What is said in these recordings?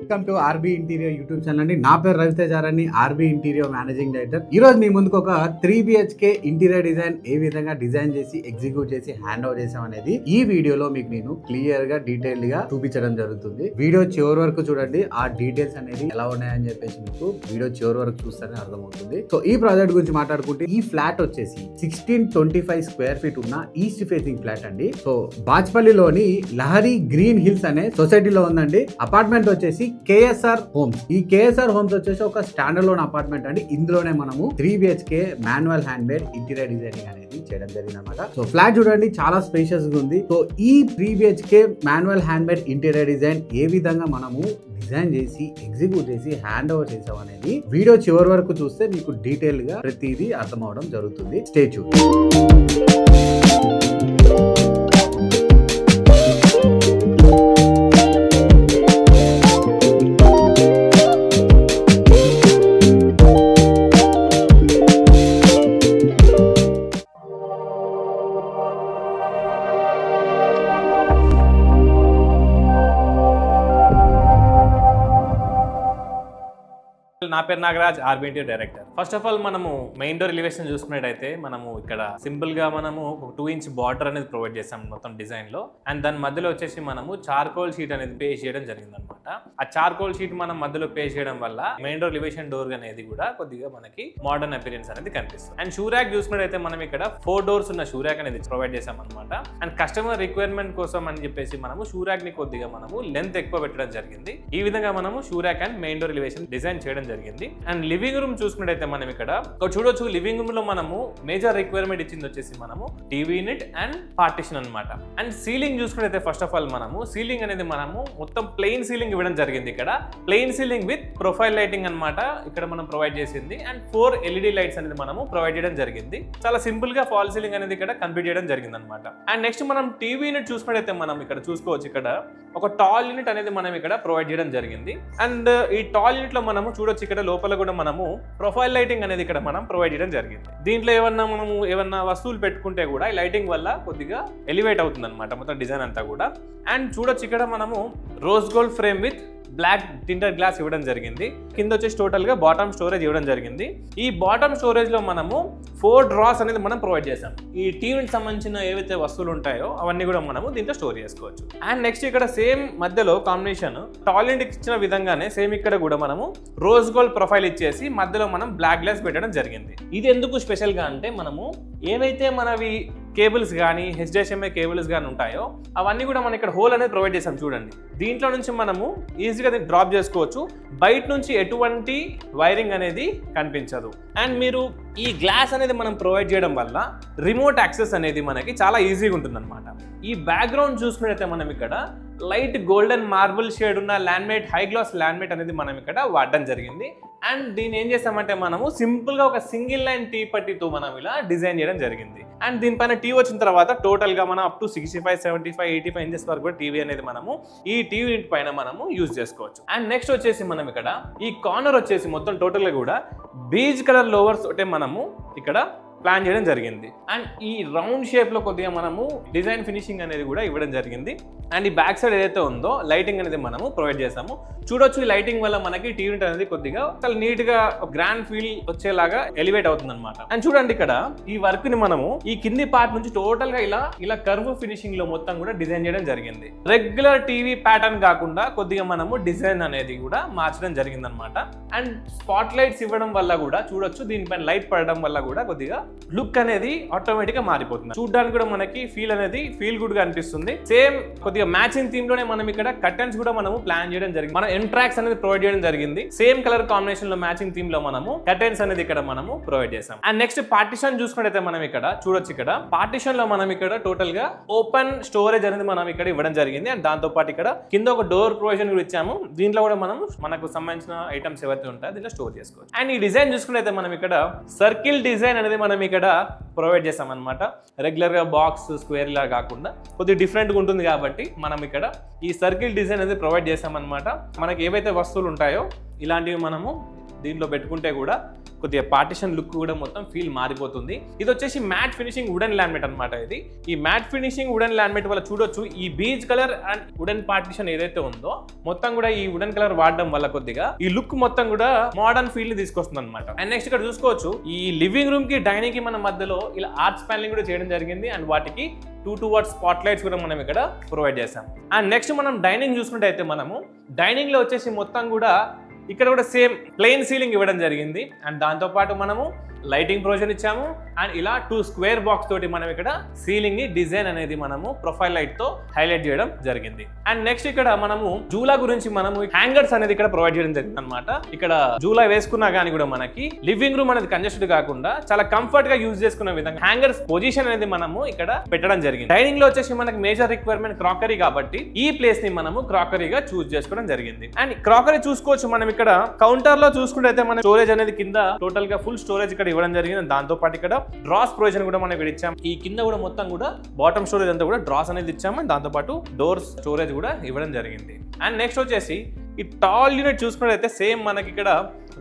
Welcome to RB interior YouTube channel అండి. నా పేరు రవితేజారాన్ని, ఆర్బీ ఇంటీరియర్ మేనేజింగ్ డైరెక్టర్. ఈ రోజు మీ ముందుకు ఒక 3 BHK ఇంటీరియర్ డిజైన్ ఏ విధంగా డిజైన్ చేసి ఎగ్జిక్యూట్ చేసి హ్యాండ్ ఓవర్ చేసాం అనేది ఈ వీడియోలో మీకు నేను క్లియర్ గా డీటెయిల్ గా చూపించడం జరుగుతుంది. వీడియో చివరి వరకు చూడండి. ఆ డీటెయిల్స్ అనేది ఎలా ఉన్నాయని చెప్పేసి మీకు వీడియో చివరి వరకు చూస్తేనే అర్థమవుతుంది. సో ఈ ప్రాజెక్ట్ గురించి మాట్లాడుకుంటే ఈ ఫ్లాట్ వచ్చేసి 1625 స్క్వేర్ ఫీట్ ఉన్న ఈస్ట్ ఫేసింగ్ ఫ్లాట్ అండి. సో బాచ్పల్లిలోని లహరి గ్రీన్ హిల్స్ అనే సొసైటీలో ఉందండి. అపార్ట్మెంట్ వచ్చేసి KSR హోమ్స్. ఈ KSR హోమ్స్ వచ్చేసి ఒక స్టాండర్డ్ లోన్ అపార్ట్మెంట్ అండి. ఇందులోనే మనము 3 BHK manual handmade interior designing అనేది చేయడం జరిగింది అనమాట. సో ఫ్లాట్ చూడండి చాలా స్పేషియస్ గా ఉంది. సో ఈ 3 BHK manual handmade interior design ఏ విధంగా మనము డిజైన్ చేసి ఎగ్జిక్యూట్ చేసి హ్యాండ్ ఓవర్ చేసాం అనేది వీడియో చివరి వరకు చూస్తే మీకు డీటెయిల్ గా ప్రతిదీ అర్థం అవడం జరుగుతుంది. Stay tune. నా పేరు Nagaraj, RB interior director. First of all మనము మెయిన్ డోర్ ఎలివేషన్ చూసుకున్నట్టయితే మనము ఇక్కడ సింపుల్ గా మనము ఒక 2 ఇంచ్ బార్డర్ అనేది ప్రొవైడ్ చేసాం మొత్తం డిజైన్ లో. అండ్ దాని మధ్యలో వచ్చేసి మనము చార్కోల్ షీట్ అనేది పే చేయడం జరిగింది అనమాట. ఆ చార్కోల్ షీట్ మనం మధ్యలో పే చేయడం వల్ల మెయిన్ డోర్ ఎలివేషన్ డోర్ అనేది కూడా కొద్దిగా మనకి మోడర్న్ అపిరియన్స్ అనేది కనిపిస్తుంది. అండ్ షూ ర్యాక్ చూసుకున్నట్టయితే మనం ఇక్కడ 4 డోర్స్ ఉన్న షూ ర్యాక్ అనేది ప్రొవైడ్ చేసాం అనమాట. అండ్ కస్టమర్ రిక్వైర్మెంట్ కోసం అని చెప్పేసి మనము షూ ర్యాక్ ని కొద్దిగా మనము లెంత్ ఎక్కువ పెట్టడం జరిగింది. ఈ విధంగా మనము shoe rack and main door elevation design చేయడం జరిగింది. అండ్ లివింగ్ రూమ్ చూసుకున్నట్టయితే మనం ఇక్కడ చూడొచ్చు. లివింగ్ రూమ్ లో మనము మేజర్ రిక్వైర్మెంట్ ఇచ్చింది వచ్చేసి మనము టీవీ యూనిట్ అండ్ పార్టిషన్ అనమాట. అండ్ సీలింగ్ చూసుకున్నట్టయితే ఫస్ట్ ఆఫ్ ఆల్ మనము సీలింగ్ అనేది మనము మొత్తం ప్లెయిన్ సీలింగ్ ఇవ్వడం జరిగింది. ఇక్కడ plain ceiling with profile lighting అనమాట ఇక్కడ మనం ప్రొవైడ్ చేసింది. అండ్ 4 LED లైట్స్ అనేది మనము ప్రొవైడ్ చేయడం జరిగింది. చాలా సింపుల్ గా ఫాల్ సీలింగ్ అనేది ఇక్కడ కంప్లీట్ చేయడం జరిగింది అనమాట. అండ్ నెక్స్ట్ మనం టీవీ యూనిట్ చూసుకున్నట్టయితే మనం ఇక్కడ చూసుకోవచ్చు. ఇక్కడ ఒక టాల్ యూనిట్ అనేది మనం ఇక్కడ ప్రొవైడ్ చేయడం జరిగింది. అండ్ ఈ టాల్ యూనిట్ లో మనము చూడొచ్చు ఇక్కడ లోపల కూడా మనము ప్రొఫైల్ లైటింగ్ అనేది ఇక్కడ మనం ప్రొవైడ్ చేయడం జరిగింది. దీంట్లో ఏమన్నా వస్తువులు పెట్టుకుంటే కూడా ఈ లైటింగ్ వల్ల కొద్దిగా ఎలివేట్ అవుతుంది అనమాట మొత్తం డిజైన్ అంతా కూడా. అండ్ చూడొచ్చు ఇక్కడ మనము rose gold frame with black tinted glass ఇవ్వడం జరిగింది. కింద వచ్చేసి టోటల్ గా బాటమ్ స్టోరేజ్ ఇవ్వడం జరిగింది. ఈ బాటమ్ స్టోరేజ్ లో మనము 4 డ్రాస్ అనేది మనం ప్రొవైడ్ చేసాం. ఈ టీవీకి సంబంధించిన ఏవైతే వస్తువులు ఉంటాయో అవన్నీ కూడా మనము దీంట్లో స్టోర్ చేసుకోవచ్చు. అండ్ నెక్స్ట్ ఇక్కడ సేమ్ మధ్యలో కాంబినేషన్ టాయిలెట్ ఇచ్చిన విధంగానే సేమ్ ఇక్కడ కూడా మనము రోజ్ గోల్డ్ ప్రొఫైల్ ఇచ్చేసి మధ్యలో మనం బ్లాక్ గ్లాస్ పెట్టడం జరిగింది. ఇది ఎందుకు స్పెషల్ గా అంటే మనము ఏవైతే మనవి కేబుల్స్ కానీ HDMI కేబుల్స్ కానీ ఉంటాయో అవన్నీ కూడా మనం ఇక్కడ హోల్ అనేది ప్రొవైడ్ చేసాం. చూడండి దీంట్లో నుంచి మనము ఈజీగా డ్రాప్ చేసుకోవచ్చు. బయట నుంచి ఎటువంటి వైరింగ్ అనేది కనిపించదు. అండ్ మీరు ఈ గ్లాస్ అనేది మనం ప్రొవైడ్ చేయడం వల్ల రిమోట్ యాక్సెస్ అనేది మనకి చాలా ఈజీగా ఉంటుంది అనమాట. ఈ బ్యాక్గ్రౌండ్ చూసుకున్నట్లయితే మనం ఇక్కడ లైట్ గోల్డెన్ మార్బుల్ షేడ్ ఉన్న ల్యాండ్మేట్ హై గ్లాస్ ల్యాండ్మేట్ అనేది మనం ఇక్కడ వాడడం జరిగింది. అండ్ దీన్ని ఏం చేస్తామంటే మనము సింపుల్ గా ఒక సింగిల్ లైన్ టీ పట్టీతో మనం ఇలా డిజైన్ చేయడం జరిగింది. అండ్ దీనిపైన టీ వచ్చిన తర్వాత టోటల్ గా మనం అప్ టు 65, 75, 85 ఇంచెస్ వరకు కూడా టీవీ అనేది మనము ఈ టీవీ యూనిట్ పైన మనము యూజ్ చేసుకోవచ్చు. అండ్ నెక్స్ట్ వచ్చేసి మనం ఇక్కడ ఈ కార్నర్ వచ్చేసి మొత్తం టోటల్ గా కూడా బీజ్ కలర్ లోవర్స్ ఒకటే మనము ఇక్కడ ప్లాన్ చేయడం జరిగింది. అండ్ ఈ రౌండ్ షేప్ లో కొద్దిగా మనము డిజైన్ ఫినిషింగ్ అనేది కూడా ఇవ్వడం జరిగింది. అండ్ ఈ బ్యాక్ సైడ్ ఏదైతే ఉందో లైటింగ్ అనేది మనము ప్రొవైడ్ చేసాము. చూడొచ్చు ఈ లైటింగ్ వల్ల మనకి టీవీ యూనిట్ అనేది కొద్దిగా చాలా నీట్ గా గ్రాండ్ ఫీల్ వచ్చేలాగా ఎలివేట్ అవుతుంది అనమాట. అండ్ చూడండి ఇక్కడ ఈ వర్క్ ని మనము ఈ కింది పార్ట్ నుంచి టోటల్ గా ఇలా కర్వ్ ఫినిషింగ్ లో మొత్తం కూడా డిజైన్ చేయడం జరిగింది. రెగ్యులర్ టీవీ ప్యాటర్న్ కాకుండా కొద్దిగా మనము డిజైన్ అనేది కూడా మార్చడం జరిగింది అనమాట. అండ్ స్పాట్ లైట్స్ ఇవ్వడం వల్ల కూడా చూడొచ్చు దీనిపైన లైట్ పడడం వల్ల కూడా కొద్దిగా లుక్ అనేది ఆటోమేటిక్ గా మారిపోతుంది. చూడడానికి కూడా మనకి ఫీల్ గుడ్ గా అనిపిస్తుంది. సేమ్ కొద్దిగా మ్యాచింగ్ థీమ్ లోనే మనం ఇక్కడ కర్టన్స్ కూడా మనము ప్లాన్ చేయడం జరిగింది. మనం ఎంట్రాక్స్ అనేది ప్రొవైడ్ చేయడం జరిగింది. సేమ్ కలర్ కాంబినేషన్ లో మ్యాచింగ్ థీమ్ లో మనము కర్టన్స్ అనేది ఇక్కడ మనము ప్రొవైడ్ చేసాం. అండ్ నెక్స్ట్ పార్టిషన్ చూసుకుంటే మనం ఇక్కడ చూడొచ్చు. ఇక్కడ పార్టిషన్ లో మనం ఇక్కడ టోటల్ గా ఓపెన్ స్టోరేజ్ అనేది మనం ఇక్కడ ఇవ్వడం జరిగింది. అండ్ దాంతో పాటు ఇక్కడ కింద ఒక డోర్ ప్రొవిజన్ కూడా ఇచ్చాము. దీంట్లో కూడా మనం మనకు సంబంధించిన ఐటమ్స్ ఏవైతే ఉంటాయో దీంట్లో స్టోర్ చేసుకోవచ్చు. అండ్ ఈ డిజైన్ చూసుకుంటే మనం ఇక్కడ సర్కిల్ డిజైన్ అనేది మనం ఇక్కడ ప్రొవైడ్ చేసాం అనమాట. రెగ్యులర్ గా బాక్స్ స్క్వేర్ లా కాకుండా కొద్దిగా డిఫరెంట్ గా ఉంటుంది కాబట్టి మనం ఇక్కడ ఈ సర్కిల్ డిజైన్ అనేది ప్రొవైడ్ చేసాం అనమాట. మనకి ఏవైతే వస్తువులు ఉంటాయో ఇలాంటివి మనము దీంట్లో పెట్టుకుంటే కూడా కొద్దిగా పార్టిషన్ లుక్ కూడా మొత్తం ఫీల్ మారిపోతుంది. ఇది వచ్చేసి మ్యాట్ ఫినిషింగ్ వుడెన్ లామినేట్ అన్నమాట. ఇది ఈ మ్యాట్ ఫినిషింగ్ వుడెన్ లామినేట్ వల్ల చూడొచ్చు ఈ beige colour and wooden partition ఏదైతే ఉందో మొత్తం కూడా ఈ వుడెన్ కలర్ వాడడం వల్ల కొద్దిగా ఈ లుక్ మొత్తం కూడా మోడర్న్ ఫీల్ ని తీసుకొస్తుంది అనమాట. అండ్ నెక్స్ట్ ఇక్కడ చూసుకోవచ్చు ఈ లివింగ్ రూమ్ కి డైనింగ్ కి మన మధ్యలో ఇలా ఆర్చ్ ప్యానెలింగ్ కూడా చేయడం జరిగింది. అండ్ వాటికి 2 వాట్ స్పాట్ లైట్స్ కూడా మనం ఇక్కడ ప్రొవైడ్ చేసాం. అండ్ నెక్స్ట్ మనం డైనింగ్ చూసుకుంటే అయితే మనము డైనింగ్ లో వచ్చేసి మొత్తం కూడా ఇక్కడ కూడా సేమ్ ప్లెయిన్ సీలింగ్ ఇవ్వడం జరిగింది. అండ్ దాంతో పాటు మనము లైటింగ్ ప్రొవిజన్ ఇచ్చాము. అండ్ ఇలా 2 స్క్వేర్ బాక్స్ తోటి మనం ఇక్కడ సీలింగ్ ని డిజైన్ అనేది మనము ప్రొఫైల్ లైట్ తో హైలైట్ చేయడం జరిగింది. అండ్ నెక్స్ట్ ఇక్కడ మనము జూలా గురించి మనము హ్యాంగర్స్ అనేది ఇక్కడ ప్రొవైడ్ చేయడం జరిగింది అనమాట. ఇక్కడ జూలా వేసుకున్నా కానీ కూడా మనకి లివింగ్ రూమ్ అనేది కంజెస్టెడ్ కాకుండా చాలా కంఫర్ట్ గా యూజ్ చేసుకునే విధంగా హ్యాంగర్స్ పొజిషన్ అనేది మనము ఇక్కడ పెట్టడం జరిగింది. డైనింగ్ లో వచ్చేసి మనకి మేజర్ రిక్వైర్మెంట్ క్రాకరీ కాబట్టి ఈ ప్లేస్ ని మనము క్రాకరీగా చూస్ చేసుకోవడం జరిగింది. అండ్ క్రాకరీ చూసుకోవచ్చు మనం ఇక్కడ కౌంటర్ లో చూసుకుంటే అయితే మన స్టోరేజ్ అనేది కింద టోటల్ గా ఫుల్ స్టోరేజ్ ఇక్కడ ఇవ్వడం జరిగింది. దాంతో పాటు ఇక్కడ డ్రాస్ ప్రొవిజన్ కూడా మనం ఇక్కడ ఇచ్చాము. ఈ కింద కూడా మొత్తం కూడా బాటమ్ స్టోరేజ్ అంతా కూడా డ్రాస్ అనేది ఇచ్చాము. దాంతో పాటు డోర్స్ స్టోరేజ్ కూడా ఇవ్వడం జరిగింది. అండ్ నెక్స్ట్ వచ్చేసి ఈ టాల్ యూనిట్ చూసుకున్నట్లయితే సేమ్ మనకి ఇక్కడ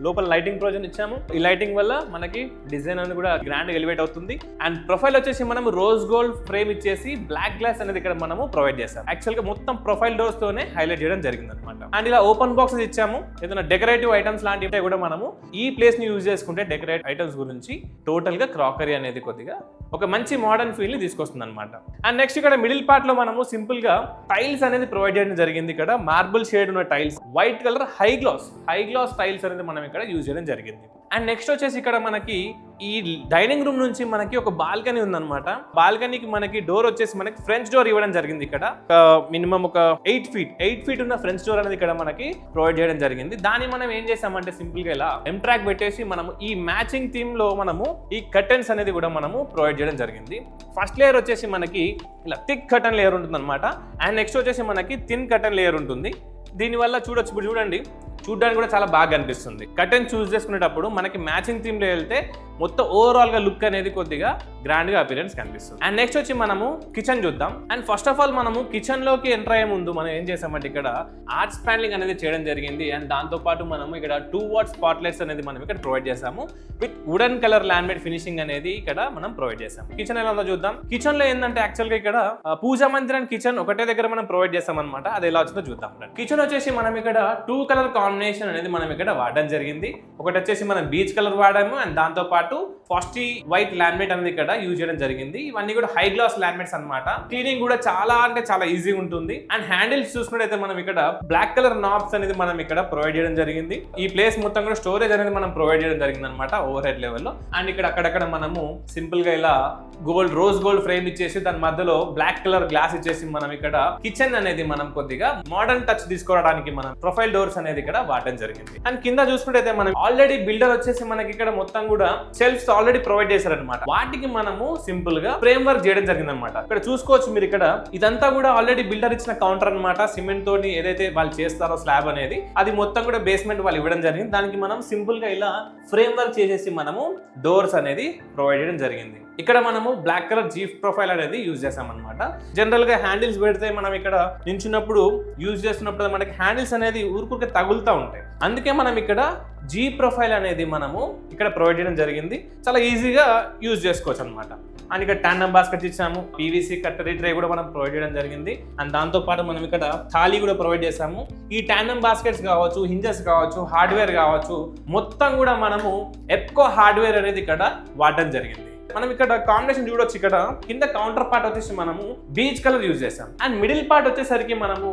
లోపల లైటింగ్ ప్రొవిజన్ ఇచ్చాము. ఈ లైటింగ్ వల్ల మనకి డిజైన్ అనేది కూడా గ్రాండ్ ఎలివేట్ అవుతుంది. అండ్ ప్రొఫైల్ వచ్చేసి మనం రోజ్ గోల్డ్ ఫ్రేమ్ ఇచ్చేసి బ్లాక్ గ్లాస్ అనేది ఇక్కడ మనము ప్రొవైడ్ చేస్తాం. యాక్చువల్ గా మొత్తం ప్రొఫైల్ డోర్స్ తోనే హైలైట్ చేయడం జరిగింది అనమాట. అండ్ ఇలా ఓపెన్ బాక్సెస్ ఇచ్చాము. ఏదైనా డెకరేటివ్ ఐటమ్స్ లాంటివి కూడా మనము ఈ ప్లేస్ ని యూజ్ చేసుకుంటే డెకరేటివ్ ఐటమ్స్ గురించి టోటల్ గా క్రాకరీ అనేది కొద్దిగా ఒక మంచి మోడర్న్ ఫీల్ ని తీసుకొస్తుంది అనమాట. అండ్ నెక్స్ట్ ఇక్కడ మిడిల్ పార్ట్ లో మనము సింపుల్ గా టైల్స్ అనేది ప్రొవైడ్ చేయడం జరిగింది. ఇక్కడ మార్బుల్ షేడ్ ఉన్న tiles, white colour high glass tiles అనేది మనం ఇక్కడ యూజ్ చేయడం జరిగింది. అండ్ నెక్స్ట్ వచ్చేసి ఇక్కడ మనకి ఈ డైనింగ్ రూమ్ నుంచి మనకి ఒక బాల్కనీ ఉందన్నమాట. బాల్కనీకి మనకి డోర్ వచ్చేసి మనకి ఫ్రెంచ్ డోర్ ఇవ్వడం జరిగింది. ఇక్కడ మినిమం ఒక 8 ఫీట్ ఉన్న ఫ్రెంచ్ డోర్ అనేది ఇక్కడ మనకి ప్రొవైడ్ చేయడం జరిగింది. దాన్ని మనం ఏం చేసామంటే సింపుల్ గా ఇలా ఎంట్రాక్ పెట్టేసి మనము ఈ మ్యాచింగ్ థీమ్ లో మనము ఈ కర్టెన్స్ అనేది కూడా మనము ప్రొవైడ్ చేయడం జరిగింది. ఫస్ట్ లేయర్ వచ్చేసి మనకి ఇలా థిక్ కర్టన్ లేయర్ ఉంటుంది అనమాట. అండ్ నెక్స్ట్ వచ్చేసి మనకి థిన్ కర్టన్ లేయర్ ఉంటుంది. దీనివల్ల చూడొచ్చు, ఇప్పుడు చూడండి చూడడానికి కూడా చాలా బాగా అనిపిస్తుంది. కర్టెన్ చూస్ చేసుకునేటప్పుడు మనకి మ్యాచింగ్ థీమ్ లో వెళ్తే మొత్తం ఓవరాల్ గా లుక్ అనేది కొద్దిగా గ్రాండ్ గా అపిరెన్స్ కనిపిస్తుంది. అండ్ నెక్స్ట్ వచ్చి మనము కిచెన్ చూద్దాం. అండ్ ఫస్ట్ ఆఫ్ ఆల్ మనము కిచెన్ లోకి ఎంటర్ అయ్యే ముందు మనం ఏం చేసామంటే ఇక్కడ ఆర్చ్ ప్యానెలింగ్ అనేది చేయడం జరిగింది. అండ్ దాంతో పాటు మనము ఇక్కడ 2 వాట్ స్పాట్ లైట్స్ అనేది మనం ఇక్కడ ప్రొవైడ్ చేసాము. With wooden colour laminate finishing అనేది ఇక్కడ మనం ప్రొవైడ్ చేసాం. కిచెన్ ఎలా ఉందో చూద్దాం. కిచెన్ లో ఏంటంటే యాక్చువల్ గా ఇక్కడ పూజా మందిర్ అండ్ కిచెన్ ఒకటే దగ్గర మనం ప్రొవైడ్ చేసాం అనమాట. అది ఎలా వచ్చిందో చూద్దాం. కిచెన్ వచ్చేసి మనం ఇక్కడ 2 కలర్ కాంబినేషన్ అనేది మనం ఇక్కడ వాడడం జరిగింది. ఒకటి వచ్చేసి మనం బీచ్ కలర్ వాడాము. అండ్ దాంతో పాటు ఫాస్టీ వైట్ లామినేట్ అనేది ఇక్కడ యూజ్ చేయడం జరిగింది. ఇవన్నీ కూడా హై గ్లాస్ లామినేట్స్ అన్నమాట. క్లీనింగ్ కూడా చాలా అంటే చాలా ఈజీగా ఉంటుంది. అండ్ హ్యాండిల్స్ చూసుకుంటే మనం ఇక్కడ బ్లాక్ కలర్ నాబ్స్ అనేది మనం ఇక్కడ ప్రొవైడ్ చేయడం జరిగింది. ఈ ప్లేస్ మొత్తం కూడా స్టోరేజ్ అనేది మనం ప్రొవైడ్ చేయడం జరిగింది అనమాట ఓవర్ హెడ్ లెవెల్లో. అండ్ ఇక్కడ అక్కడక్కడ మనము సింపుల్ గా ఇలా రోజ్ గోల్డ్ ఫ్రేమ్ ఇచ్చేసి దాని మధ్యలో బ్లాక్ కలర్ గ్లాస్ ఇచ్చేసి మనం ఇక్కడ కిచెన్ అనేది మనం కొద్దిగా మోడర్న్ టచ్ తీసుకోవడానికి మనం ప్రొఫైల్ డోర్స్ అనేది ఇక్కడ వాడడం జరిగింది. అండ్ కింద చూసుకుంటే మనం ఆల్రెడీ బిల్డర్ వచ్చేసి మనకి ఇక్కడ మొత్తం కూడా సెల్ఫ్స్ ఆల్రెడీ ప్రొవైడ్ చేశారనమాట. వాటికి మనము సింపుల్ గా ఫ్రేమ్ వర్క్ చేయడం జరిగింది అనమాట. ఇక్కడ చూసుకోవచ్చు మీరు ఇక్కడ ఇదంతా కూడా ఆల్రెడీ బిల్డర్ ఇచ్చిన కౌంటర్ అనమాట. సిమెంట్ తోని ఏదైతే వాళ్ళు చేస్తారో స్లాబ్ అనేది అది మొత్తం కూడా బేస్మెంట్ వాళ్ళు ఇవ్వడం జరిగింది. దానికి మనం సింపుల్ గా ఇలా ఫ్రేమ్ వర్క్ చేసేసి మనము డోర్స్ అనేది ప్రొవైడ్ చేయడం జరిగింది. ఇక్కడ మనము బ్లాక్ కలర్ జీప్ ప్రొఫైల్ అనేది యూజ్ చేసాం అనమాట. జనరల్ గా హ్యాండిల్స్ పెడితే మనం ఇక్కడ నించున్నప్పుడు యూజ్ చేస్తున్నప్పుడు మనకి హ్యాండిల్స్ అనేది ఊరుకుకే తగులుతూ ఉంటాయి. అందుకే మనం ఇక్కడ జీ ప్రొఫైల్ అనేది మనము ఇక్కడ ప్రొవైడ్ చేయడం జరిగింది. చాలా ఈజీగా యూజ్ చేసుకోవచ్చు అనమాట. అండ్ ఇక్కడ ట్యాండమ్ బాస్కెట్ ఇచ్చాము. పీవీసీ కట్టరీ ట్రే కూడా మనం ప్రొవైడ్ చేయడం జరిగింది. అండ్ దాంతో పాటు మనం ఇక్కడ థాలీ కూడా ప్రొవైడ్ చేసాము. ఈ ట్యాండమ్ బాస్కెట్స్ కావచ్చు, హింజెస్ కావచ్చు, హార్డ్వేర్ కావచ్చు, మొత్తం కూడా మనము ఎప్కో హార్డ్వేర్ అనేది ఇక్కడ వాడడం జరిగింది. మనం ఇక్కడ కాంబినేషన్ చూడొచ్చు. ఇక్కడ కింద కౌంటర్ పార్ట్ వచ్చేసి మనము బీచ్ కలర్ యూజ్ చేసాం. అండ్ మిడిల్ పార్ట్ వచ్చేసరికి మనము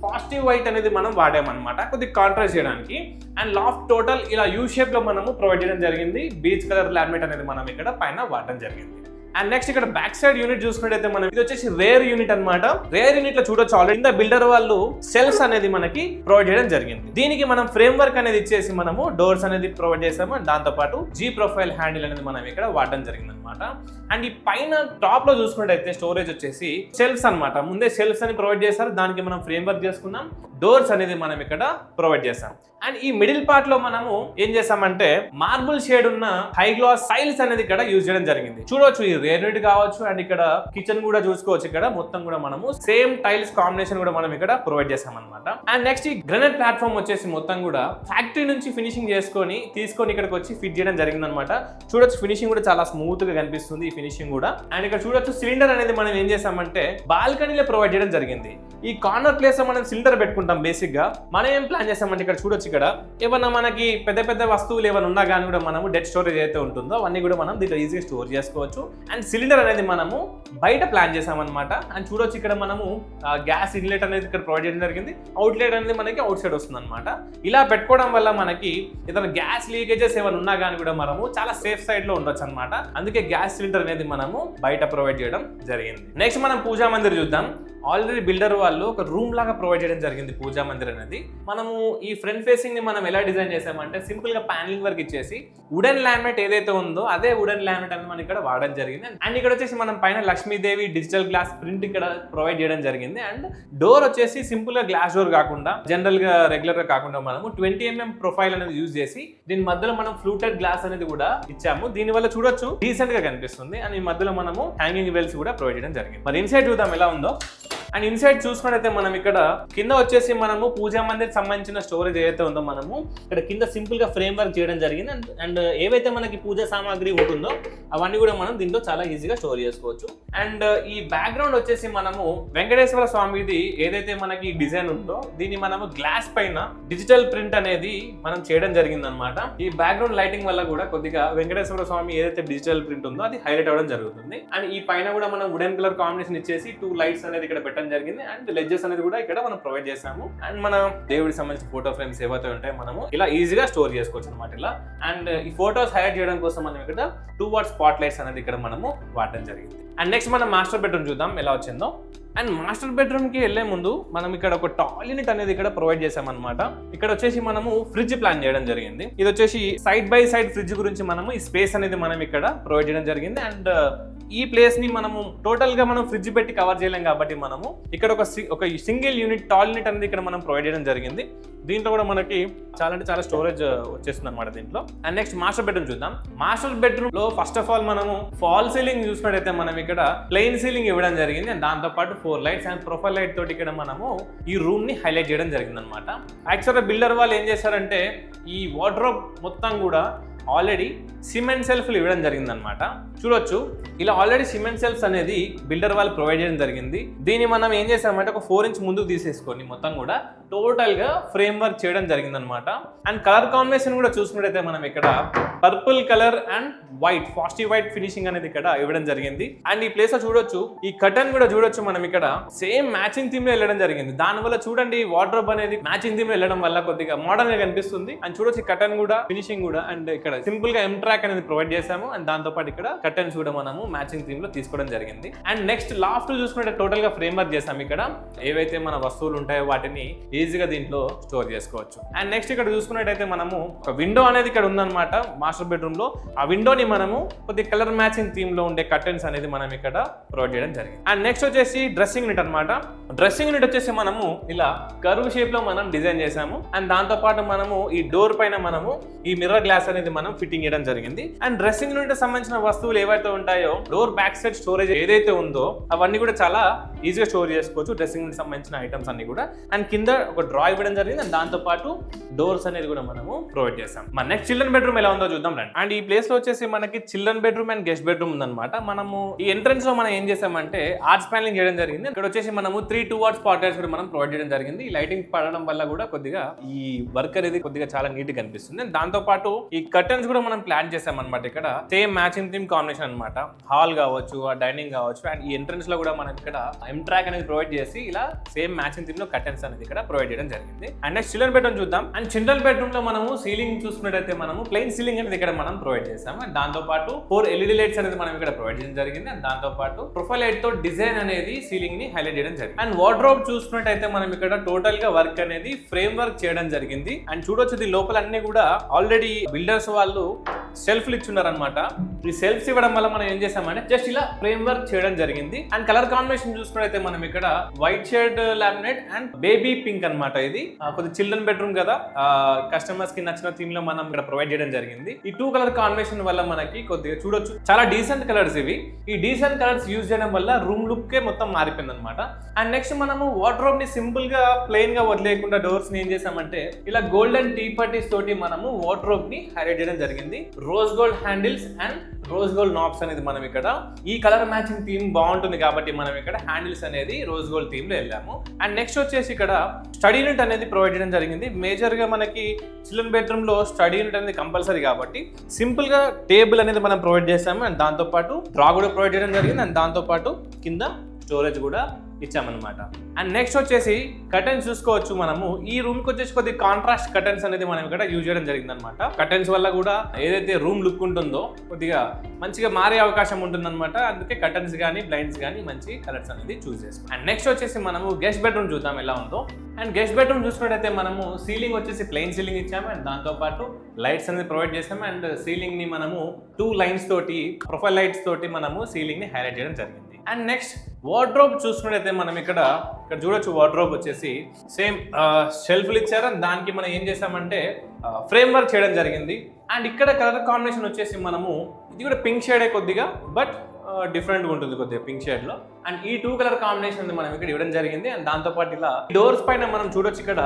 పాజిటివ్ వైట్ అనేది మనం వాడామన్నమాట కొద్దిగా కాంట్రాస్ట్ చేయడానికి. అండ్ లాఫ్ట్ టోటల్ ఇలా యూ షేప్ లో మనము ప్రొవైడ్ చేయడం జరిగింది. బీచ్ కలర్ లామినేట్ అనేది మనం ఇక్కడ పైన వాడడం జరిగింది. అండ్ నెక్స్ట్ ఇక్కడ బ్యాక్ సైడ్ యూనిట్ చూసుకున్నట్టయితే మనం ఇది వచ్చేసి రేర్ యూనిట్ అన్నమాట. రేర్ యూనిట్ లో చూడొచ్చు ఆల్రెడీ బిల్డర్ వాళ్ళు సెల్స్ అనేది మనకి ప్రొవైడ్ చేయడం జరిగింది. దీనికి మనం ఫ్రేమ్ వర్క్ అనేది ఇచ్చేసి మనము డోర్స్ అనేది ప్రొవైడ్ చేసాము. అండ్ దాంతో పాటు జీ ప్రొఫైల్ హ్యాండిల్ అనేది మనం ఇక్కడ వాడడం జరిగింది అనమాట. అండ్ ఈ పైన టాప్ లో చూసుకున్నట్టయితే స్టోరేజ్ వచ్చేసి షెల్ఫ్స్ అనమాట. ముందే షెల్ఫ్స్ అని ప్రొవైడ్ చేశారు. దానికి మనం ఫ్రేమ్ వర్క్ చేసుకున్నాం. డోర్స్ అనేది మనం ఇక్కడ ప్రొవైడ్ చేసాం. అండ్ ఈ మిడిల్ పార్ట్ లో మనము ఏం చేసామంటే మార్బుల్ షేడ్ ఉన్న హై గ్లాస్ టైల్స్ అనేది ఇక్కడ యూజ్ చేయడం జరిగింది. చూడొచ్చు ఈ వేర్నెట్ కావచ్చు అండ్ ఇక్కడ కిచెన్ కూడా చూసుకోవచ్చు. ఇక్కడ మొత్తం కూడా మనము సేమ్ టైల్స్ కాంబినేషన్ కూడా మనం ఇక్కడ ప్రొవైడ్ చేసాం అనమాట. అండ్ నెక్స్ట్ ఈ గ్రానైట్ ప్లాట్ఫామ్ వచ్చేసి మొత్తం కూడా ఫ్యాక్టరీ నుంచి ఫినిషింగ్ తీసుకొని ఇక్కడికి వచ్చి ఫిట్ చేయడం జరిగింది అనమాట. చూడొచ్చు ఫినిషింగ్ కూడా చాలా స్మూత్ గా కనిపిస్తుంది ఈ ఫినిషింగ్ కూడా. అండ్ ఇక్కడ చూడొచ్చు సిలిండర్ అనేది మనం ఏం చేసామంటే బాల్కనీలో ప్రొవైడ్ చేయడం జరిగింది. ఈ కార్నర్ ప్లేస్ లో మనం సిలిండర్ పెట్టుకుంటాం. బేసిక్ గా మనం ఏం ప్లాన్ చేసామంటే ఇక్కడ చూడొచ్చు ఇక్కడ ఏమన్నా మనకి పెద్ద పెద్ద వస్తువులు ఏమైనా ఉన్నా కానీ కూడా మనము డెడ్ స్టోరేజ్ అయితే ఉంటుందో అవన్నీ కూడా మనం దీంట్లో ఈజీగా స్టోర్ చేసుకోవచ్చు. అండ్ సిలిండర్ అనేది మనము బయట ప్లాన్ చేసామన్నమాట. అండ్ చూడొచ్చు ఇక్కడ మనము గ్యాస్ ఇన్లెట్ అనేది ఇక్కడ ప్రొవైడ్ చేయడం జరిగింది. అవుట్లెట్ అనేది మనకి అవుట్ సైడ్ వస్తుంది అనమాట. ఇలా పెట్టుకోవడం వల్ల మనకి ఏదైనా గ్యాస్ లీకేజెస్ ఏమైనా ఉన్నా కానీ కూడా మనము చాలా సేఫ్ సైడ్ లో ఉండొచ్చు అనమాట. అందుకే గ్యాస్ సిలిండర్ అనేది మనము బయట ప్రొవైడ్ చేయడం జరిగింది. నెక్స్ట్ మనం పూజా మందిర్ చూద్దాం. ఆల్రెడీ బిల్డర్ వాళ్ళు ఒక రూమ్ లాగా ప్రొవైడ్ చేయడం జరిగింది పూజా మందిర్ అనేది. మనము ఈ ఫ్రంట్ ఫేసింగ్ ని మనం ఎలా డిజైన్ చేసామంటే సింపుల్ గా ప్యానలింగ్ వర్క్ ఇచ్చేసి వుడెన్ లామినేట్ ఏదైతే ఉందో అదే వుడెన్ లామినేట్ అనేది మనం ఇక్కడ వాడడం జరిగింది. అండ్ ఇక్కడ వచ్చేసి మనం పైన లక్ష్మీదేవి డిజిటల్ గ్లాస్ ప్రింట్ ఇక్కడ ప్రొవైడ్ చేయడం జరిగింది. అండ్ డోర్ వచ్చేసి సింపుల్ గా గ్లాస్ డోర్ కాకుండా జనరల్ గా రెగ్యులర్ గా కాకుండా మనము 20mm ప్రొఫైల్ అనేది యూజ్ చేసి దీని మధ్యలో మనం ఫ్లూటెడ్ గ్లాస్ అనేది కూడా ఇచ్చాము. దీని వల్ల చూడొచ్చు డీసెంట్ గా కనిపిస్తుంది. అండ్ ఈ మధ్యలో మనము హ్యాంగింగ్ వెల్స్ కూడా ప్రొవైడ్ చేయడం జరిగింది. మరి ఇన్సైడ్ చూద్దాం ఎలా ఉందో. అండ్ ఇన్సైడ్ చూసుకున్నట్టయితే మనం ఇక్కడ కింద వచ్చేసి మనము పూజా మందిర్ సంబంధించిన స్టోరేజ్ ఏదైతే ఉందో మనము ఇక్కడ కింద సింపుల్ గా ఫ్రేమ్ వర్క్ చేయడం జరిగింది. అండ్ ఏవైతే మనకి పూజా సామాగ్రి ఉంటుందో అవన్నీ కూడా మనం దీంట్లో చాలా ఈజీగా స్టోర్ చేసుకోవచ్చు. అండ్ ఈ బ్యాక్గ్రౌండ్ వచ్చేసి మనము వెంకటేశ్వర స్వామిది ఏదైతే మనకి డిజైన్ ఉందో దీన్ని మనము గ్లాస్ పైన డిజిటల్ ప్రింట్ అనేది మనం చేయడం జరిగింది అనమాట. ఈ బ్యాక్గ్రౌండ్ లైటింగ్ వల్ల కూడా కొద్దిగా వెంకటేశ్వర స్వామి ఏదైతే డిజిటల్ ప్రింట్ ఉందో అది హైలైట్ అవ్వడం జరుగుతుంది. అండ్ ఈ పైన కూడా మనం వుడెన్ కలర్ కాంబినేషన్ ఇచ్చేసి 2 లైట్స్ అనేది ఇక్కడ పెట్టడం జరిగింది. అండ్ లెడ్జెస్ అనేది కూడా ఇక్కడ మనం ప్రొవైడ్ చేసాము. అండ్ మన దేవుడికి సంబంధించిన ఫోటో ఫ్రేమ్స్ ఏవైతే ఉంటాయో మనము ఇలా ఈజీగా స్టోర్ చేసుకోవచ్చు అనమాట ఇలా. అండ్ ఈ ఫోటోస్ హైలైట్ చేయడం కోసం మనం ఇక్కడ 2 వాట్ స్పాట్ లైట్స్ అనేది ఇక్కడ మనము వాడడం జరిగింది. అండ్ నెక్స్ట్ మనం మాస్టర్ బెడ్రూమ్ చూద్దాం ఎలా వచ్చిందో. అండ్ మాస్టర్ బెడ్రూమ్ కి వెళ్లే ముందు మనం ఇక్కడ ఒక టాల్ యూనిట్ అనేది ఇక్కడ ప్రొవైడ్ చేసామన్నమాట. ఇక్కడ వచ్చేసి మనము ఫ్రిడ్జ్ ప్లాన్ చేయడం జరిగింది. ఇది వచ్చేసి సైడ్ బై సైడ్ ఫ్రిడ్జ్ గురించి మనము ఈ స్పేస్ అనేది మనం ఇక్కడ ప్రొవైడ్ చేయడం జరిగింది. అండ్ ఈ ప్లేస్ ని మనము టోటల్ గా మనం ఫ్రిడ్జ్ పెట్టి కవర్ చేయలేం కాబట్టి మనము ఇక్కడ ఒక సింగిల్ యూనిట్ టాల్ యూనిట్ అనేది ఇక్కడ మనం ప్రొవైడ్ చేయడం జరిగింది. దీంట్లో కూడా మనకి చాలా స్టోరేజ్ వచ్చేస్తుంది అనమాట దీంట్లో. అండ్ నెక్స్ట్ మాస్టర్ బెడ్రూమ్ చూద్దాం. మాస్టర్ బెడ్రూమ్ లో ఫస్ట్ ఆఫ్ ఆల్ మనము ఫాల్ సీలింగ్ చూసినట్టయితే మనం ఇక్కడ ప్లెయిన్ సీలింగ్ ఇవ్వడం జరిగింది. అండ్ దాంతో పాటు 4 లైట్స్ అండ్ ప్రొఫైల్ లైట్ తోటి ఇక్కడ మనము ఈ రూమ్ ని హైలైట్ చేయడం జరిగింది అనమాట. యాక్చువల్గా బిల్డర్ వాళ్ళు ఏం చేశారంటే ఈ వార్డ్రోబ్ మొత్తం కూడా ఆల్రెడీ సిమెంట్ సెల్ఫ్లు ఇవ్వడం జరిగింది అనమాట. చూడొచ్చు ఇలా ఆల్రెడీ సిమెంట్ సెల్ఫ్స్ అనేది బిల్డర్ వాళ్ళు ప్రొవైడ్ చేయడం జరిగింది. దీన్ని మనం ఏం చేసామంటే ఒక 4 ఇంచ్ ముందుకు తీసేసుకొని మొత్తం కూడా టోటల్ గా ఫ్రేమ్ వర్క్ చేయడం జరిగింది అనమాట. అండ్ కలర్ కాంబినేషన్ కూడా చూసుకున్నట్టయితే మనం ఇక్కడ purple colour and white frosty white finishing అనేది ఇక్కడ ఇవ్వడం జరిగింది. అండ్ ఈ ప్లేస్ లో చూడొచ్చు ఈ కర్టన్ కూడా చూడొచ్చు మనం ఇక్కడ సేమ్ మ్యాచింగ్ థీమ్ లో వెళ్ళడం జరిగింది. దాని వల్ల చూడండి వార్డ్రోబ్ అనేది మ్యాచింగ్ థీమ్ లో వెళ్ళడం వల్ల కొద్దిగా మోడర్న్ గా కనిపిస్తుంది. అండ్ చూడొచ్చు ఈ కర్టన్ కూడా ఫినిషింగ్ కూడా అండ్ ఇక్కడ సింపుల్ గా M-track అనేది ప్రొవైడ్ చేసాము. అండ్ దాంతో పాటు ఇక్కడ కర్టన్స్ కూడా మనము మ్యాచింగ్ థీమ్ లో తీసుకోవడం జరిగింది. అండ్ నెక్స్ట్ లాఫ్ట్ చూసుకుంటే టోటల్ గా ఫ్రేమ్ వర్క్ చేసాము. ఇక్కడ ఏవైతే మన వస్తువులు ఉంటాయో వాటిని ఈజీగా దీంట్లో స్టోర్ చేసుకోవచ్చు. అండ్ నెక్స్ట్ ఇక్కడ చూసుకున్నట్టయితే మనము ఒక విండో అనేది ఇక్కడ ఉందన్నమాట మాస్టర్ బెడ్రూమ్ లో. ఆ విండోని మనము కొద్ది కలర్ మ్యాచింగ్ థీమ్ లో ఉండే కర్టన్స్ అనేది మనం ఇక్కడ ప్రొవైడ్ చేయడం జరిగింది. అండ్ నెక్స్ట్ వచ్చేసి డ్రెస్సింగ్ యూనిట్ అనమాట. డ్రెస్సింగ్ యూనిట్ వచ్చేసి మనము ఇలా కర్వ్ షేప్ లో మనం డిజైన్ చేసాము. అండ్ దాంతో పాటు మనము ఈ డోర్ పైన మనము ఈ మిర్రర్ గ్లాస్ అనేది మనం ఫిట్టింగ్ చేయడం జరిగింది. అండ్ డ్రెస్సింగ్ యూనిట్ సంబంధించిన వస్తువులు ఏవైతే ఉంటాయో డోర్ బ్యాక్ సైడ్ స్టోరేజ్ ఏదైతే ఉందో అవన్నీ కూడా చాలా ఈజీగా స్టోర్ చేసుకోవచ్చు డ్రెస్సింగ్ యూనిట్ సంబంధించిన ఐటమ్స్ అన్ని కూడా. అండ్ కింద ఒక డ్రా ఇవ్వడం జరిగింది. అండ్ దాంతో పాటు డోర్స్ అనేది కూడా మనము ప్రొవైడ్ చేసాం. మన నెక్స్ట్ చిల్డ్రన్ బెడ్రూమ్ ఎలా ఉందో చూద్దాం రండి. అండ్ ఈ ప్లేస్ లో వచ్చేసి మనకి children bedroom and guest bedroom ఉందన్నమాట. మనము ఈ ఎంట్రన్స్ లో మనం ఏం చేసామంటే ఆర్చ్ ప్యానలింగ్ చేయడం జరిగింది. ఇక్కడ వచ్చేసి మనము 3 2 వాట్ స్పాట్ లైట్స్ కూడా మనం ప్రొవైడ్ చేయడం జరిగింది. ఈ లైటింగ్ పడడం వల్ల కూడా కొద్దిగా ఈ వర్క్ అనేది కొద్దిగా చాలా నీట్ గా కనిపిస్తుంది. దాంతో పాటు ఈ కర్టన్స్ కూడా మనం ప్లాన్ చేసాం అనమాట. ఇక్కడ సేమ్ మ్యాచింగ్ థీమ్ కాంబినేషన్ అనమాట. హాల్ కావచ్చు ఆ డైనింగ్ కావచ్చు. అండ్ ఈ ఎంట్రన్స్ లో కూడా మనం ఇక్కడ M-track అనేది ప్రొవైడ్ చేసి ఇలా సేమ్ మ్యాచింగ్ థీమ్ లో కర్టన్స్ అనేది ఇక్కడ ప్రొవైడ్ చేయడం జరిగింది. అండ్ నెక్స్ట్ చిల్డ్రన్ బెడ్రూమ్ చూద్దాం. అండ్ చిల్డ్రన్ బెడ్రూమ్ లో మనము సీలింగ్ చూసుకున్నట్టయితే మనము ప్లెయిన్ సీలింగ్ అనేది ఇక్కడ మనం ప్రొవైడ్ చేసాము. అండ్ దాంతో పాటు 4 LED లైట్స్ అనేది మనం ఇక్కడ ప్రొవైడ్ చేయడం జరిగింది. అండ్ దాంతో పాటు ప్రొఫైల్ లైట్ తో డిజైన్ అనేది సీలింగ్ ని హైలైట్ చేయడం జరిగింది. అండ్ వార్డ్రోబ్ చూసుకున్నట్టయితే మనం ఇక్కడ టోటల్ గా వర్క్ అనేది ఫ్రేమ్ వర్క్ చేయడం జరిగింది. అండ్ చూడొచ్చు ఇది లోపల అన్ని కూడా ఆల్రెడీ బిల్డర్స్ వాళ్ళు సెల్ఫ్లు ఇచ్చున్నారనమాట. ఈ సెల్ఫ్స్ ఇవ్వడం వల్ల మనం ఏం చేసామంటే జస్ట్ ఇలా ఫ్రేమ్ వర్క్ చేయడం జరిగింది. అండ్ కలర్ కాంబినేషన్ చూసుకున్నైతే మనం ఇక్కడ white shade laminate and baby pink అనమాట. ఇది కొద్ది చిల్డ్రన్ బెడ్రూమ్ కదా, కస్టమర్స్ కి నచ్చిన థీమ్ లో మనం ఇక్కడ ప్రొవైడ్ చేయడం జరిగింది. ఈ 2 కలర్ కాంబినేషన్ వల్ల మనకి కొద్దిగా చూడొచ్చు చాలా డీసెంట్ కలర్స్ ఇవి. ఈ డీసెంట్ కలర్స్ యూజ్ చేయడం వల్ల రూమ్ లుక్ కే మొత్తం మారిపోయింది అనమాట. అండ్ నెక్స్ట్ మనము వార్డ్రోబ్ ని సింపుల్ గా ప్లెయిన్ గా వదిలేయకుండా డోర్స్ ని ఏం చేసామంటే ఇలా గోల్డెన్ టీ పట్టీస్ తోటి మనము వార్డ్రోబ్ ని హైలైట్ చేయడం జరిగింది. Rose gold handles and rose gold knobs అనేది మనం ఇక్కడ ఈ కలర్ మ్యాచింగ్ థీమ్ బాగుంటుంది కాబట్టి మనం ఇక్కడ హ్యాండిల్స్ అనేది రోజ్ గోల్డ్ థీమ్ లో వెళ్ళాము. అండ్ నెక్స్ట్ వచ్చేసి ఇక్కడ స్టడీ యూనిట్ అనేది ప్రొవైడ్ చేయడం జరిగింది. మేజర్ గా మనకి చిల్డ్రన్ బెడ్రూమ్ లో స్టడీ యూనిట్ అనేది కంపల్సరీ కాబట్టి సింపుల్ గా టేబుల్ అనేది మనం ప్రొవైడ్ చేసాము. అండ్ దాంతో పాటు డ్రా కూడా ప్రొవైడ్ చేయడం జరిగింది. అండ్ దాంతో పాటు కింద స్టోరేజ్ కూడా ఇచ్చామన్నమాట. అండ్ నెక్స్ట్ వచ్చేసి కర్టెన్స్ చూసుకోవచ్చు. మనము ఈ రూమ్ కి వచ్చేసి కొద్ది కాంట్రాస్ట్ కర్టెన్స్ అనేది మనం ఇక్కడ యూజ్ చేయడం జరిగింది అనమాట. కర్టెన్స్ వల్ల కూడా ఏదైతే రూమ్ లుక్ ఉంటుందో కొద్దిగా మంచిగా మారే అవకాశం ఉంటుందన్నమాట. అందుకే కర్టెన్స్ కానీ బ్లైండ్స్ కానీ మంచి కలర్స్ అనేది చూస్ చేసుకోండి. అండ్ నెక్స్ట్ వచ్చేసి మనము గెస్ట్ బెడ్రూమ్ చూద్దాం ఎలా ఉందో. అండ్ గెస్ట్ బెడ్రూమ్ చూసుకున్నట్టయితే మనము సీలింగ్ వచ్చేసి ప్లెయిన్ సీలింగ్ ఇచ్చాము. అండ్ దాంతో పాటు లైట్స్ అనేది ప్రొవైడ్ చేసాము. అండ్ సీలింగ్ ని మనము 2 లైన్స్ తోటి ప్రొఫైల్ లైట్స్ తోటి మనము సీలింగ్ ని హైలైట్ చేయడం జరిగింది. అండ్ నెక్స్ట్ వార్డ్రోబ్ చూసుకున్నట్టయితే మనం ఇక్కడ చూడొచ్చు. వార్డ్రోబ్ వచ్చేసి సేమ్ షెల్ఫ్లు ఇచ్చారు. అండ్ దానికి మనం ఏం చేసామంటే ఫ్రేమ్ వర్క్ చేయడం జరిగింది. అండ్ ఇక్కడ కలర్ కాంబినేషన్ వచ్చేసి మనము ఇది కూడా పింక్ షేడే కొద్దిగా, బట్ డిఫరెంట్గా ఉంటుంది కొద్దిగా పింక్ షేడ్ లో. అండ్ ఈ 2 కలర్ కాంబినేషన్ మనం ఇక్కడ ఇవ్వడం జరిగింది. అండ్ దాంతో పాటు ఇలా డోర్స్ పైన మనం చూడొచ్చు ఇక్కడ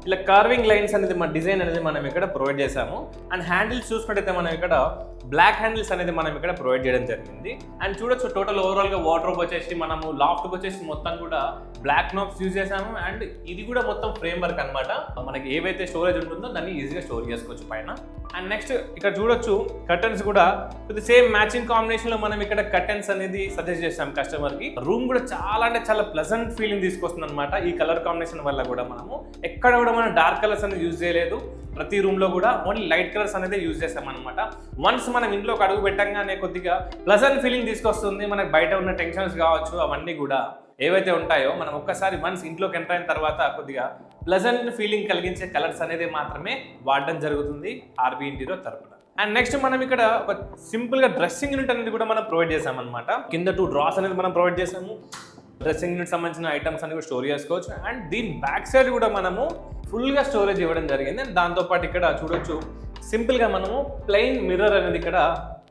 ఇలా కార్వింగ్ లైన్స్ అనేది మన డిజైన్ అనేది మనం ఇక్కడ ప్రొవైడ్ చేసాము. అండ్ హ్యాండిల్స్ చూసుకుంటే మనం ఇక్కడ బ్లాక్ హ్యాండిల్స్ అనేది మనం ఇక్కడ ప్రొవైడ్ చేయడం జరిగింది. అండ్ చూడొచ్చు టోటల్ ఓవరాల్ గా వార్డ్రోబ్ వచ్చేసి మనము లాఫ్ట్ వచ్చేసి మొత్తం కూడా బ్లాక్ నాబ్స్ యూజ్ చేసాము. అండ్ ఇది కూడా మొత్తం ఫ్రేమ్ వర్క్ అనమాట. మనకి ఏవైతే స్టోరేజ్ ఉంటుందో దాన్ని ఈజీగా స్టోర్ చేసుకోవచ్చు పైన. అండ్ నెక్స్ట్ ఇక్కడ చూడొచ్చు కర్టన్స్ కూడా సేమ్ మ్యాచింగ్ కాంబినేషన్ లో మనం ఇక్కడ కర్టన్స్ అనేది సజెస్ట్ చేసాం కస్టమర్ కి. రూమ్ కూడా చాలా అంటే చాలా ప్లెజెంట్ ఫీలింగ్ తీసుకొస్తుంది అనమాట. ఈ కలర్ కాంబినేషన్ వల్ల కూడా మనము ఎక్కడ కూడా మనం డార్క్ కలర్స్ అనేది యూజ్ చేయలేదు. ప్రతి రూమ్ లో కూడా ఓన్లీ లైట్ కలర్స్ అనేది యూజ్ చేస్తాం అనమాట. వన్స్ మనం ఇంట్లోకి అడుగు పెట్టంగానే కొద్దిగా ప్లెజెంట్ ఫీలింగ్ తీసుకొస్తుంది. మనకి బయట ఉన్న టెన్షన్స్ కావచ్చు అవన్నీ కూడా ఏవైతే ఉంటాయో మనం ఒక్కసారి వన్స్ ఇంట్లోకి ఎంటర్ అయిన తర్వాత కొద్దిగా ప్లెజెంట్ ఫీలింగ్ కలిగించే కలర్స్ అనేది మాత్రమే వాడడం జరుగుతుంది ఆర్బీ ఇంటీరియర్ తరపున. అండ్ నెక్స్ట్ మనం ఇక్కడ ఒక సింపుల్ గా డ్రెస్సింగ్ యూనిట్ అనేది కూడా మనం ప్రొవైడ్ చేసాం అనమాట. కింద 2 డ్రాస్ అనేది మనం ప్రొవైడ్ చేసాము. డ్రెస్సింగ్ యూనిట్ సంబంధించిన ఐటమ్స్ అని కూడా స్టోర్ చేసుకోవచ్చు. అండ్ దీని బ్యాక్ సైడ్ కూడా మనము ఫుల్ గా స్టోరేజ్ ఇవ్వడం జరిగింది. అండ్ దాంతో పాటు ఇక్కడ చూడొచ్చు సింపుల్ గా మనము ప్లెయిన్ మిర్రర్ అనేది ఇక్కడ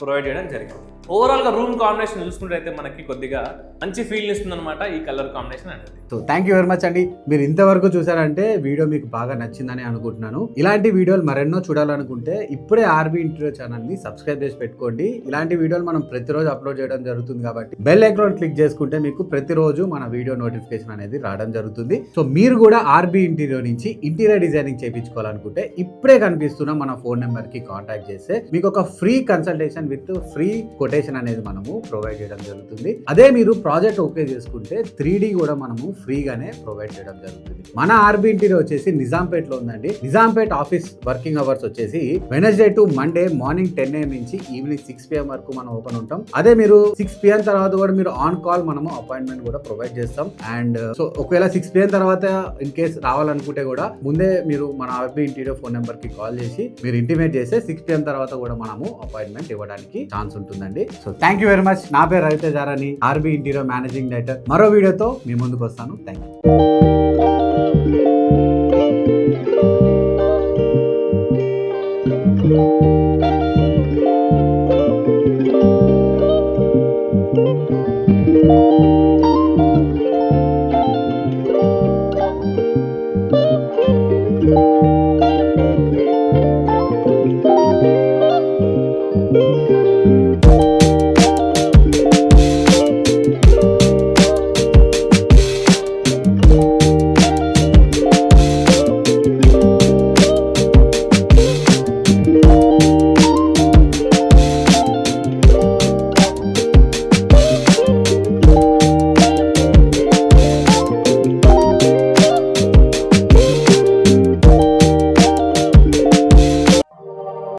ప్రొవైడ్ చేయడం జరిగింది. ఓవరాల్ గా రూమ్ కాంబినేషన్ చూసుకుంటే మనకి కొద్దిగా మంచి ఫీల్ ఇస్తుంది అనమాట ఈ కలర్ కాంబినేషన్ అనేది. So thank you very much అండి. మీరు ఇంతవరకు చూసారంటే వీడియో మీకు బాగా నచ్చిందని అనుకుంటున్నాను. ఇలాంటి వీడియోలు మరెన్నో చూడాలనుకుంటే ఇప్పుడే ఆర్బీ ఇంటీరియర్ ఛానల్ ని సబ్స్క్రైబ్ చేసి పెట్టుకోండి. ఇలాంటి వీడియోలు మనం ప్రతిరోజు అప్లోడ్ చేయడం జరుగుతుంది కాబట్టి బెల్ ఐకాన్ క్లిక్ చేసుకుంటే మీకు ప్రతిరోజు మన వీడియో నోటిఫికేషన్ అనేది రావడం జరుగుతుంది. సో మీరు కూడా ఆర్బీ ఇంటీరియర్ నుంచి ఇంటీరియర్ డిజైనింగ్ చేయించుకోవాలనుకుంటే ఇప్పుడే కనిపిస్తున్న మన ఫోన్ నెంబర్ కి కాంటాక్ట్ చేస్తే మీకు ఒక free consultation with free quotation అనేది మనము ప్రొవైడ్ చేయడం జరుగుతుంది. అదే మీరు ప్రాజెక్ట్ ఓకే చేసుకుంటే 3D కూడా మనము ఫ్రీగానే ప్రొవైడ్ చేయడం జరుగుతుంది. మన ఆర్బీ ఇంటీరియర్ వచ్చేసి నిజాంపేట్ లో ఉందండి. నిజాంపేట్ ఆఫీస్ వర్కింగ్ అవర్స్ వచ్చేసి Wednesday to Monday morning 10 AM నుంచి ఈవినింగ్ 6 PM వరకు మనం ఓపెన్ ఉంటాం. అదే మీరు 6 PM తర్వాత కూడా మీరు ఆన్ కాల్ మనము అపాయింట్మెంట్ కూడా ప్రొవైడ్ చేస్తాం. అండ్ సో ఒకవేళ 6 PM తర్వాత ఇన్ కేస్ రావాలనుకుంటే కూడా ముందే మీరు మన ఆర్బీ ఇంటీరియర్ ఫోన్ నెంబర్ కి కాల్ చేసి మీరు ఇంటిమేట్ చేస్తే 6 PM తర్వాత కూడా మనము అపాయింట్మెంట్ ఇవ్వడానికి ఛాన్స్ ఉంటుందండి. So thank you very much. నా పేరు రవితేజారాని, ఆర్బీ ఇంటీరియర్ మేనేజింగ్ డైరెక్టర్. మరో వీడియోతో మీ ముందుకు వస్తాను. Thank you.